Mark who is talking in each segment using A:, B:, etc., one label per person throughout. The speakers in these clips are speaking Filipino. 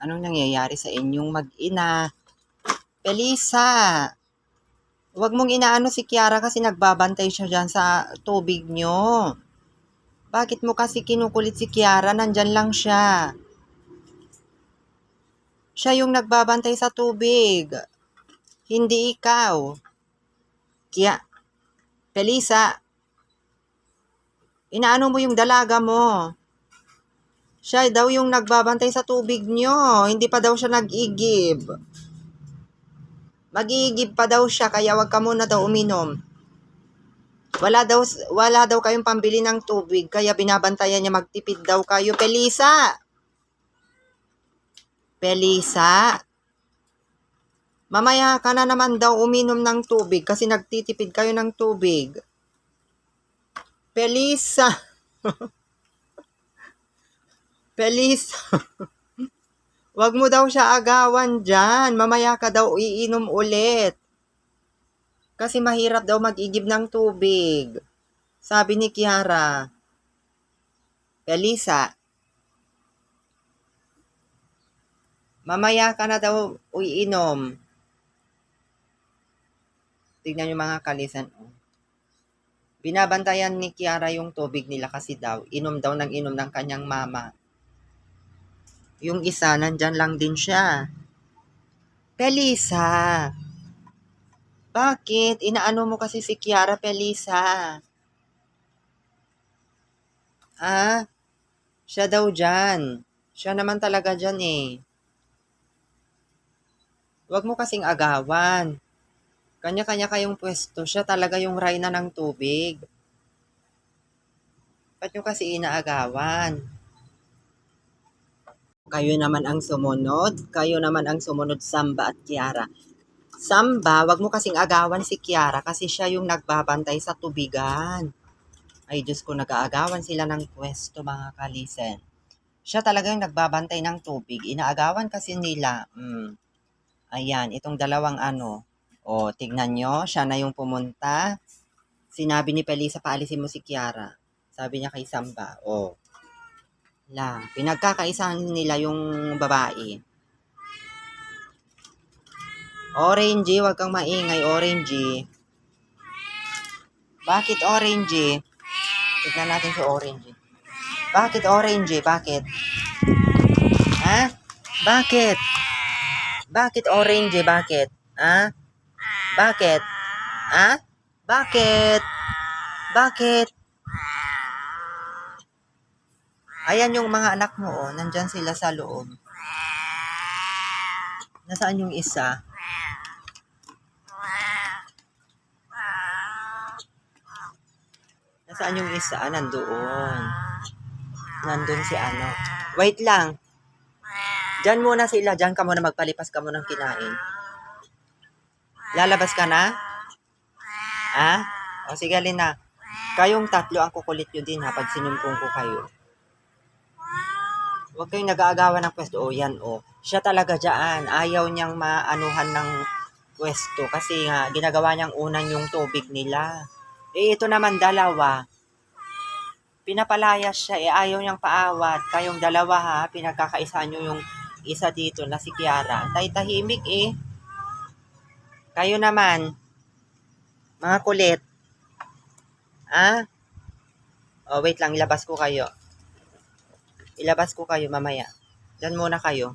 A: Anong nangyayari sa inyong mag-ina? Pelisa, wag mong inaano si Kiara kasi nagbabantay siya dyan sa tubig nyo. Bakit mo kasi kinukulit si Kiara? Nandyan lang siya. Siya yung nagbabantay sa tubig. Hindi ikaw. Pelisa, inaano mo yung dalaga mo. Siya daw yung nagbabantay sa tubig nyo. Hindi pa daw siya nag-igib. Mag-iigib pa daw siya kaya wag ka muna daw uminom. Wala daw kayong pambili ng tubig kaya binabantayan niya, magtipid daw kayo. Pelisa! Pelisa! Mamaya ka na naman daw uminom ng tubig kasi nagtitipid kayo ng tubig. Pelisa! Pelisa! Wag mo daw siya agawan dyan. Mamaya ka daw iinom ulit. Kasi mahirap daw mag-igib ng tubig. Sabi ni Kiara. Pelisa, mamaya ka na daw iinom. Tignan yung mga kalisan. Binabantayan ni Kiara yung tubig nila kasi daw, inom daw ng kanyang mama. Yung isa, nandyan lang din siya. Pelisa, bakit? Inaano mo kasi si Kiara, Pelisa? Ha? Siya daw dyan. Siya naman talaga dyan eh. Huwag mo kasing agawan. Kanya-kanya kayong pwesto. Siya talaga yung reyna ng tubig. Ba't nyo kasi inaagawan? Kayo naman ang sumunod. Kayo naman ang sumunod, Samba at Kiara. Samba, wag mo kasing agawan si Kiara kasi siya yung nagbabantay sa tubigan. Ay Diyos ko, nag-aagawan sila ng pwesto mga kalisen. Siya talaga yung nagbabantay ng tubig. Inaagawan kasi nila. Ayan, itong dalawang ano. O, tignan nyo, siya na yung pumunta. Sinabi ni Pelisa, paalisin mo si Kiara. Sabi niya kay Samba, pinagkakaisahan nila yung babae. Orange, wag kang maingay, Orange. Bakit Orange? Tignan natin si Orange. Bakit Orange? Bakit? Ha? Bakit? Bakit Orange? Bakit? Ha? Bakit? Ha? Bakit? Bakit? Ayan yung mga anak mo, nandyan sila sa loob. Nasaan yung isa? Nasaan yung isa? Nandoon. Nandun si ano. Wait lang. Diyan muna sila. Diyan ka muna, magpalipas ka muna ng kinain. Lalabas ka na? Ha? O sige, Lina. Kayong tatlo ang kukulit nyo din ha pag sinumpong ko kayo. Huwag kayong nag-aagawan ng pwesto. Yan Siya talaga dyan. Ayaw niyang maanuhan ng pwesto kasi nga ginagawa niyang unan yung tubig nila. Ito naman dalawa. Pinapalayas siya, ayaw niyang paawat. Kayong dalawa ha, pinagkakaisa nyo yung isa dito na si Kiara. Tahimik Kayo naman, mga kulit. Ha? Wait lang, ilabas ko kayo. Ilabas ko kayo mamaya. Diyan muna kayo.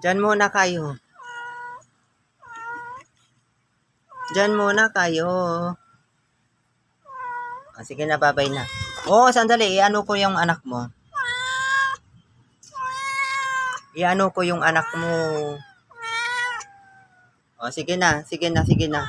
A: Diyan muna kayo. Diyan muna kayo. Sige na, babay na. Sandali. Iano ko yung anak mo. Iano ko yung anak mo. Sige na. Sige na.